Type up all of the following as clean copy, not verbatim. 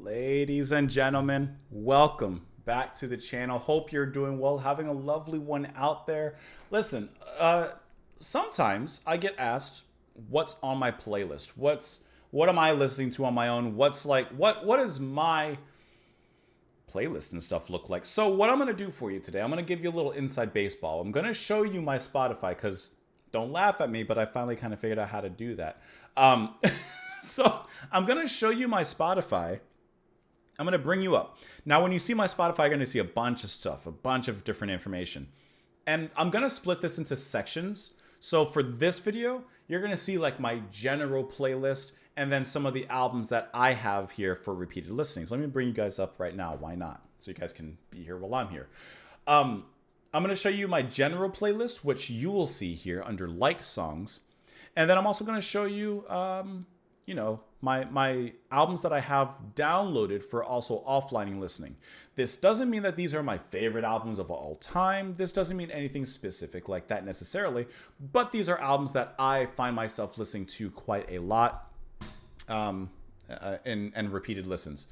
Ladies and gentlemen, welcome back to the channel. Hope you're doing well, having a lovely one out there. Listen, sometimes I get asked what's on my playlist. What am I listening to on my own? What is my playlist and stuff look like? So what I'm gonna do for you today, I'm gonna give you a little inside baseball. I'm gonna show you my Spotify because don't laugh at me, but I finally kind of figured out how to do that. Um, so I'm gonna show you my Spotify. I'm going to bring you up. Now, when you see my Spotify, you're going to see a bunch of stuff, a bunch of different information. And I'm going to split this into sections. So for this video, you're going to see like my general playlist and then some of the albums that I have here for repeated listenings. Let me bring you guys up right now. Why not? So you guys can be here while I'm here. I'm going to show you my general playlist, which you will see here under liked songs. And then I'm also going to show you, my albums that I have downloaded for also offlining listening. This doesn't mean that these are my favorite albums of all time. This doesn't mean anything specific like that necessarily, but these are albums that I find myself listening to quite a lot and repeated listens.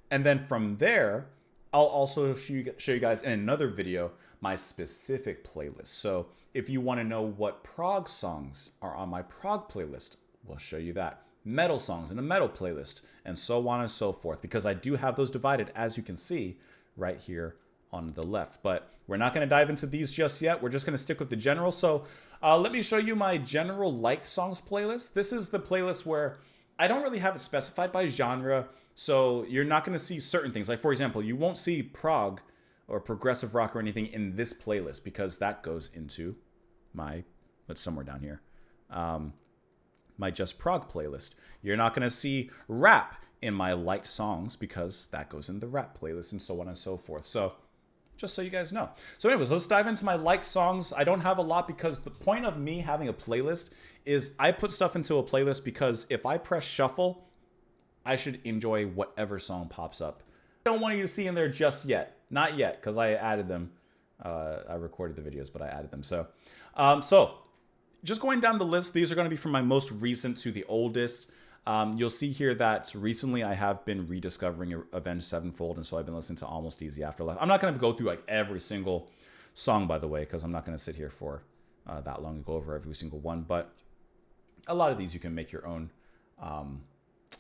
And then from there, I'll also show you guys in another video my specific playlist. So if you want to know what prog songs are on my prog playlist, we'll show you that. Metal songs in a metal playlist, and so on and so forth, because I do have those divided, as you can see right here on the left. But we're not going to dive into these just yet. We're just going to stick with the general. So let me show you my general liked songs playlist. This is the playlist where I don't really have it specified by genre, so you're not going to see certain things. Like, for example, you won't see prog or progressive rock or anything in this playlist because that goes into my, it's somewhere down here. My Just Prog playlist. You're not going to see rap in my liked songs because that goes in the rap playlist and so on and so forth. So just so you guys know. So anyways, let's dive into my liked songs. I don't have a lot because the point of me having a playlist is I put stuff into a playlist because if I press shuffle, I should enjoy whatever song pops up. I don't want you to see in there just yet. Not yet, because I added them. I recorded the videos, but I added them. So just going down the list, these are going to be from my most recent to the oldest. You'll see here that recently I have been rediscovering Avenged Sevenfold, and so I've been listening to Almost Easy Afterlife. I'm not going to go through like every single song, by the way, because I'm not going to sit here for that long to go over every single one. But a lot of these you can make your own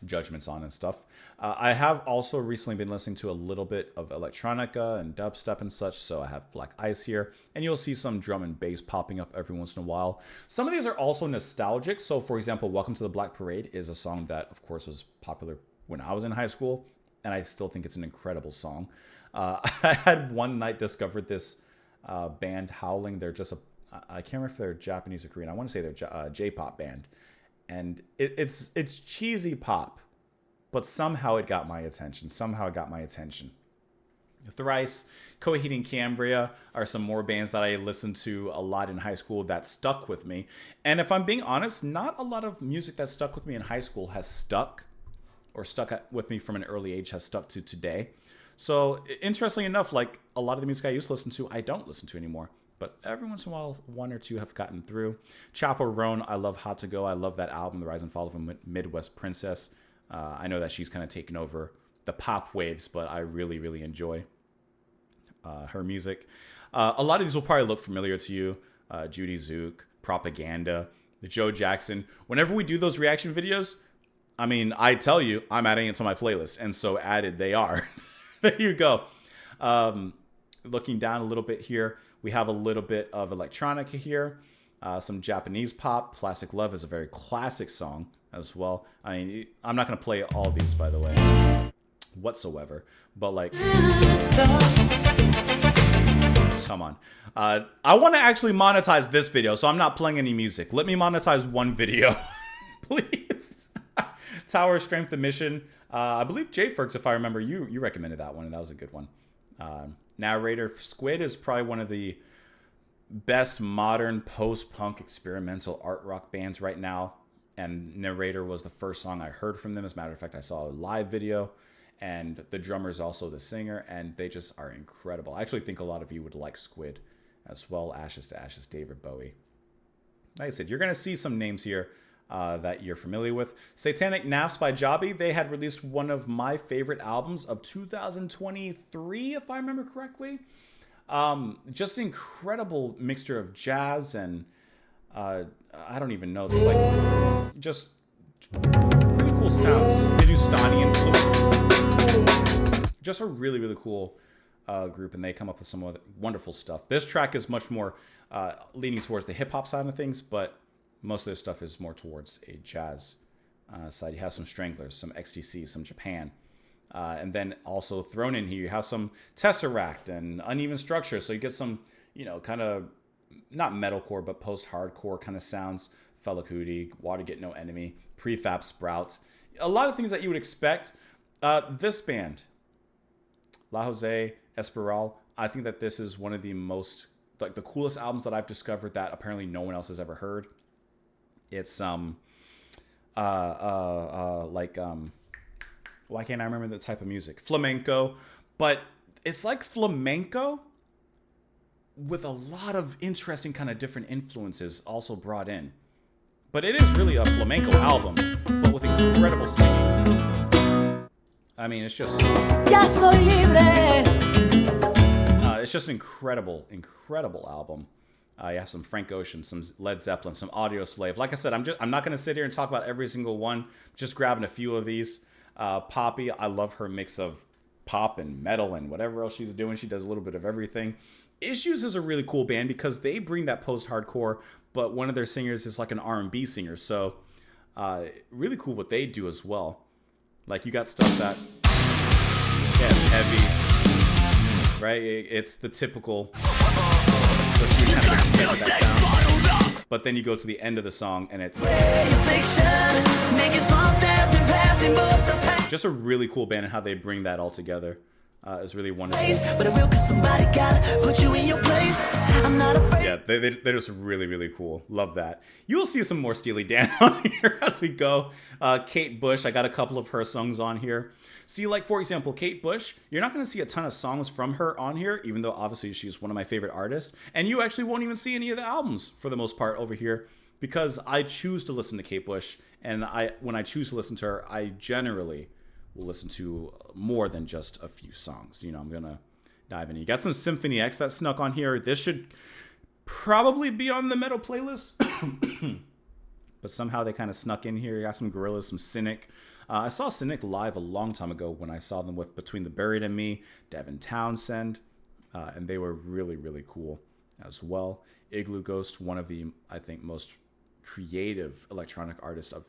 judgments on and stuff. I have also recently been listening to a little bit of electronica and dubstep and such, so I have Black Ice here, and you'll see some drum and bass popping up every once in a while. Some of these are also nostalgic, so for example, Welcome to the Black Parade is a song that, of course, was popular when I was in high school, and I still think it's an incredible song. I had one night discovered this band, Howling. They're just I can't remember if they're Japanese or Korean. I want to say they're a J-pop band. And it's cheesy pop, but somehow it got my attention. Thrice, Coheed and Cambria are some more bands that I listened to a lot in high school that stuck with me. And if I'm being honest, not a lot of music that stuck with me in high school has stuck with me from an early age has stuck to today. So interestingly enough, like a lot of the music I used to listen to, I don't listen to anymore. But every once in a while, one or two have gotten through. Chappell Roan, I love Hot to Go. I love that album, The Rise and Fall of a Midwest Princess. I know that she's kind of taken over the pop waves, but I really, really enjoy her music. A lot of these will probably look familiar to you. Judy Zook, Propaganda, Joe Jackson. Whenever we do those reaction videos, I mean, I tell you, I'm adding it to my playlist. And so added they are. There you go. Looking down a little bit here, we have a little bit of electronica here, some Japanese pop. Plastic Love is a very classic song as well. I mean, I'm not going to play all these, by the way, whatsoever. But like, come on. I want to actually monetize this video, so I'm not playing any music. Let me monetize one video, please. Tower of Strength, The Mission. I believe Jay Ferks, if I remember, you recommended that one, and that was a good one. Narrator. Squid is probably one of the best modern post-punk experimental art rock bands right now, and Narrator was the first song I heard from them. As a matter of fact, I saw a live video, and the drummer is also the singer, and they just are incredible. I actually think a lot of you would like Squid as well. Ashes to Ashes, David Bowie. Like I said, you're going to see some names here that you're familiar with. Satanic Naps by Jabi. They had released one of my favorite albums of 2023, if I remember correctly. Just an incredible mixture of jazz and I don't even know, just really cool sounds. Hindustani influence. Just a really, really cool group, and they come up with some other wonderful stuff. This track is much more leaning towards the hip hop side of things, but most of their stuff is more towards a jazz side. You have some Stranglers, some XTC, some Japan. And then also thrown in here, you have some Tesseract and Uneven Structure. So you get some, kind of not metalcore, but post-hardcore kind of sounds. Fela Kuti, Watergate No Enemy, Prefab Sprout. A lot of things that you would expect. This band, La Jose Esperal, I think that this is one of the most, the coolest albums that I've discovered that apparently no one else has ever heard. It's, why can't I remember the type of music? Flamenco. But it's like flamenco with a lot of interesting kind of different influences also brought in. But it is really a flamenco album, but with incredible singing. I mean, it's just... Ya soy libre. It's just an incredible, incredible album. You have some Frank Ocean, some Led Zeppelin, some Audio Slave. Like I said, I'm not going to sit here and talk about every single one. Just grabbing a few of these. Poppy, I love her mix of pop and metal and whatever else she's doing. She does a little bit of everything. Issues is a really cool band because they bring that post-hardcore, but one of their singers is like an R&B singer. So really cool what they do as well. Like you got stuff that it's heavy, right? It's the typical... that sound. But then you go to the end of the song and it's just a really cool band, and how they bring that all together is really wonderful. Yeah, they're just really, really cool. Love that. You will see some more Steely Dan on here as we go. Kate Bush, I got a couple of her songs on here. See, like, for example, Kate Bush, you're not going to see a ton of songs from her on here, even though obviously she's one of my favorite artists. And you actually won't even see any of the albums for the most part over here, because I choose to listen to Kate Bush. And when I choose to listen to her, I generally will listen to more than just a few songs. I'm going to dive in. You got some Symphony X that snuck on here. This should probably be on the metal playlist. But somehow they kind of snuck in here. You got some Gorillaz, some Cynic. I saw Cynic live a long time ago when I saw them with Between the Buried and Me, Devin Townsend. And they were really, really cool as well. Igloo Ghost, one of the, I think, most creative electronic artists of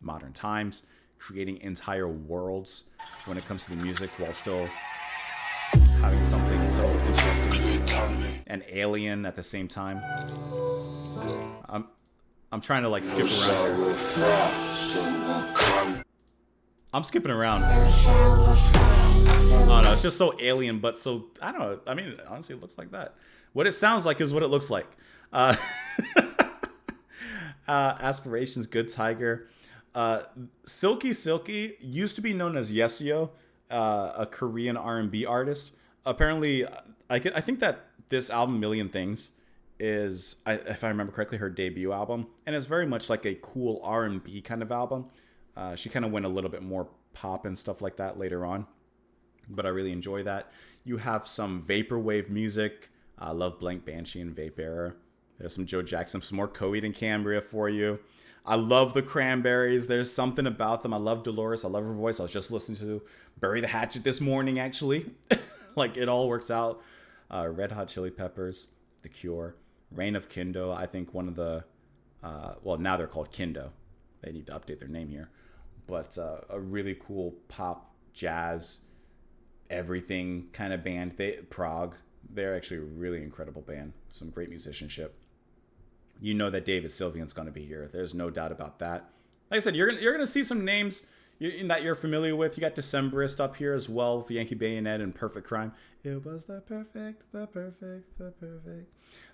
modern times, creating entire worlds when it comes to the music while still having something so interesting and alien at the same time. I'm trying to skip around here. I'm skipping around. Oh no, it's just so alien, but so, I don't know. I mean, honestly, it looks like that. What it sounds like is what it looks like. Aspirations, Good Tiger. Silky Silky used to be known as Yeseo, a Korean R&B artist. Apparently, I think that this album, Million Things, is, if I remember correctly, her debut album. And it's very much like a cool R&B kind of album. She kind of went a little bit more pop and stuff like that later on. But I really enjoy that. You have some vaporwave music. I love Blank Banshee and Vape Era. There's some Joe Jackson, some more Coheed and Cambria for you. I love the Cranberries. There's something about them. I love Dolores. I love her voice. I was just listening to Bury the Hatchet this morning, actually. It all works out. Red Hot Chili Peppers, The Cure, Reign of Kindo. I think one of the, now they're called Kindo. They need to update their name here. But a really cool pop, jazz, everything kind of band. Prague. They're actually a really incredible band. Some great musicianship. You know that David Sylvian's going to be here. There's no doubt about that. Like I said, you're going to see some names that you're familiar with. You got Decemberist up here as well with Yankee Bayonet and Perfect Crime. It was the perfect.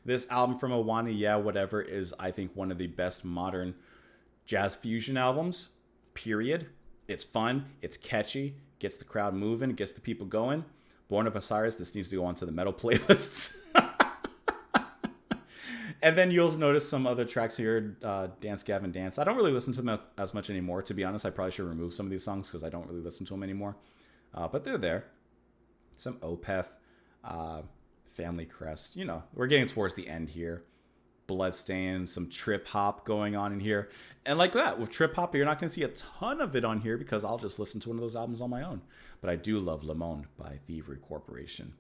This album from Awani, Yeah Whatever, is, I think, one of the best modern jazz fusion albums, period. It's fun. It's catchy. Gets the crowd moving. Gets the people going. Born of Osiris, this needs to go onto the metal playlists. And then you'll notice some other tracks here, Dance Gavin Dance. I don't really listen to them as much anymore. To be honest, I probably should remove some of these songs because I don't really listen to them anymore. But they're there. Some Opeth, Family Crest. You know, we're getting towards the end here. Bloodstain, some trip hop going on in here. And like that, with trip hop, you're not going to see a ton of it on here because I'll just listen to one of those albums on my own. But I do love Le Monde by Thievery Corporation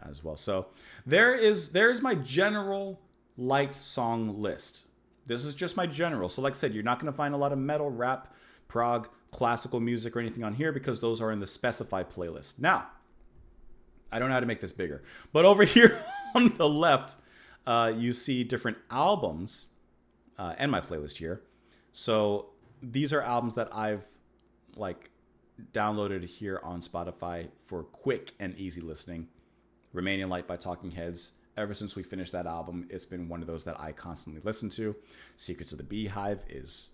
as well. So there's my general liked song list. This is just my general. So like I said, you're not going to find a lot of metal, rap, prog, classical music or anything on here because those are in the specified playlist. Now, I don't know how to make this bigger, but over here on the left, you see different albums and my playlist here. So these are albums that I've like downloaded here on Spotify for quick and easy listening. Remaining Light by Talking Heads. Ever since we finished that album, it's been one of those that I constantly listen to. Secrets of the Beehive is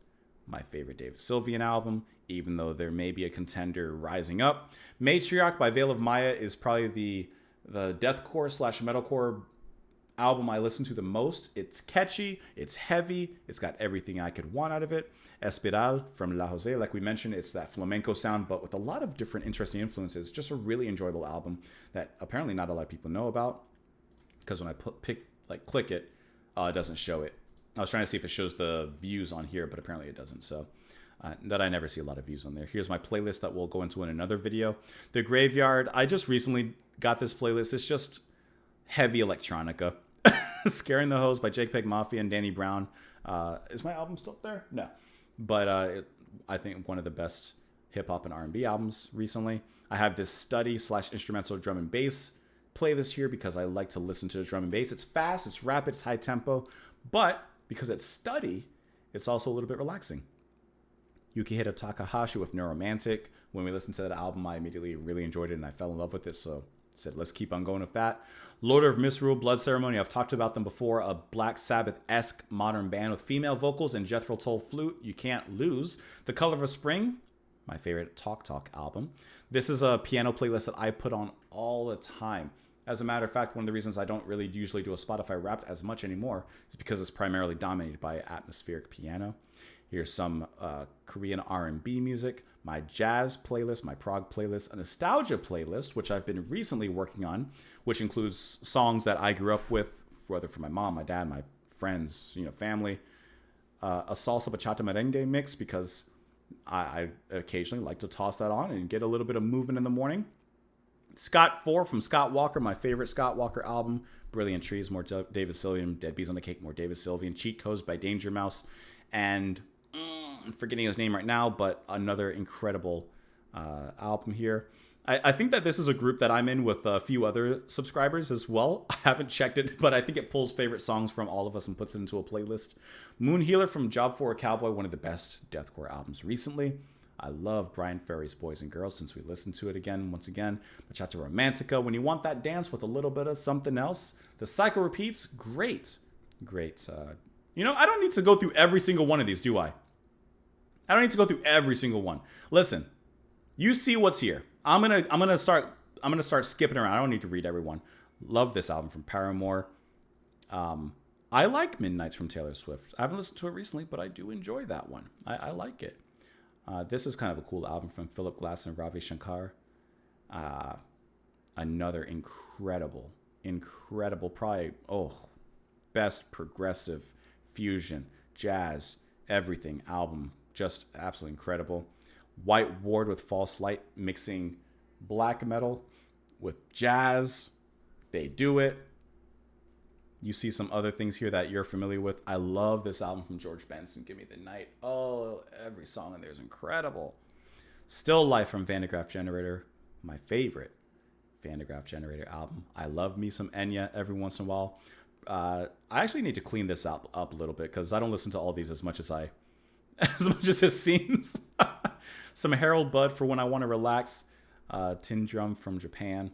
my favorite David Sylvian album, even though there may be a contender rising up. Matriarch by Veil of Maya is probably the deathcore / metalcore album I listen to the most. It's catchy, it's heavy, it's got everything I could want out of it. Espiral from La Jose, like we mentioned, it's that flamenco sound, but with a lot of different interesting influences. Just a really enjoyable album that apparently not a lot of people know about, because when I click it, it doesn't show it. I was trying to see if it shows the views on here, but apparently it doesn't. So that I never see a lot of views on there. Here's my playlist that we'll go into in another video. The Graveyard, I just recently got this playlist. It's just heavy electronica. Scaring the Hoes by JPEG Mafia and Danny Brown. Is my album still up there? No. But I think one of the best hip-hop and R&B albums recently. I have this study / instrumental drum and bass playlist here because I like to listen to the drum and bass. It's fast, it's rapid, it's high tempo. But because it's study, it's also a little bit relaxing. Yukihiro Takahashi with Neuromantic. When we listened to that album, I immediately really enjoyed it and I fell in love with it. So said, let's keep on going with that. Lord of Misrule, Blood Ceremony. I've talked about them before. A Black Sabbath-esque modern band with female vocals and Jethro Tull flute. You can't lose. The Color of a Spring, my favorite Talk Talk album. This is a piano playlist that I put on all the time. As a matter of fact, one of the reasons I don't really usually do a Spotify Wrapped as much anymore is because it's primarily dominated by atmospheric piano. Here's some Korean R&B music, my jazz playlist, my prog playlist, a nostalgia playlist, which I've been recently working on, which includes songs that I grew up with, whether from my mom, my dad, my friends, family. A salsa bachata merengue mix because I occasionally like to toss that on and get a little bit of movement in the morning. Scott 4 from Scott Walker, my favorite Scott Walker album. Brilliant Trees, more David Sylvian. Dead Bees on the Cake, more David Sylvian. Cheat Codes by Danger Mouse. And I'm forgetting his name right now, but another incredible album here. I think that this is a group that I'm in with a few other subscribers as well. I haven't checked it, but I think it pulls favorite songs from all of us and puts it into a playlist. Moon Healer from Job for a Cowboy, one of the best deathcore albums recently. I love Brian Ferry's Boys and Girls since we listened to it once again. Bachata Romantica, when you want that dance with a little bit of something else. The Cycle Repeats, great. I don't need to go through every single one of these, do I? I don't need to go through every single one. Listen, you see what's here. I'm gonna start skipping around. I don't need to read everyone. Love this album from Paramore. I like Midnights from Taylor Swift. I haven't listened to it recently, but I do enjoy that one. I like it. This is kind of a cool album from Philip Glass and Ravi Shankar. Another incredible, probably, best progressive fusion, jazz, everything album. Just absolutely incredible. White Ward with False Light mixing black metal with jazz. They do it. You see some other things here that you're familiar with. I love this album from George Benson, Give Me the Night. Oh, every song in there is incredible. Still Life from Van de Graaff Generator, my favorite Van de Graaff Generator album. I love me some Enya every once in a while. I actually need to clean this up a little bit because I don't listen to all these as much as it seems. Some Harold Budd for when I want to relax. Tin Drum from Japan.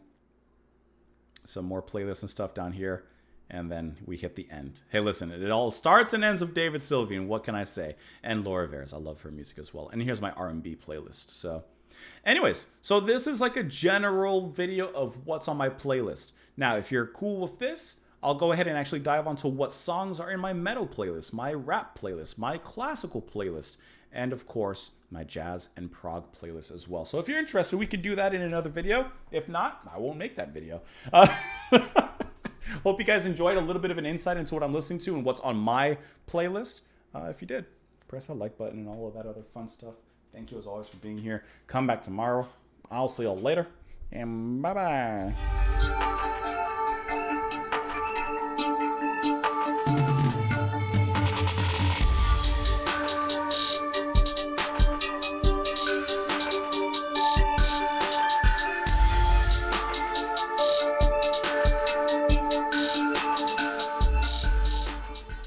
Some more playlists and stuff down here. And then we hit the end. Hey, listen, it all starts and ends with David Sylvian. What can I say? And Laura Veres. I love her music as well. And here's my R&B playlist. So anyways, this is like a general video of what's on my playlist. Now, if you're cool with this, I'll go ahead and actually dive onto what songs are in my metal playlist, my rap playlist, my classical playlist, and of course, my jazz and prog playlist as well. So if you're interested, we could do that in another video. If not, I won't make that video. Hope you guys enjoyed a little bit of an insight into what I'm listening to and what's on my playlist. If you did, press that like button and all of that other fun stuff. Thank you as always for being here. Come back tomorrow. I'll see y'all later, and bye-bye.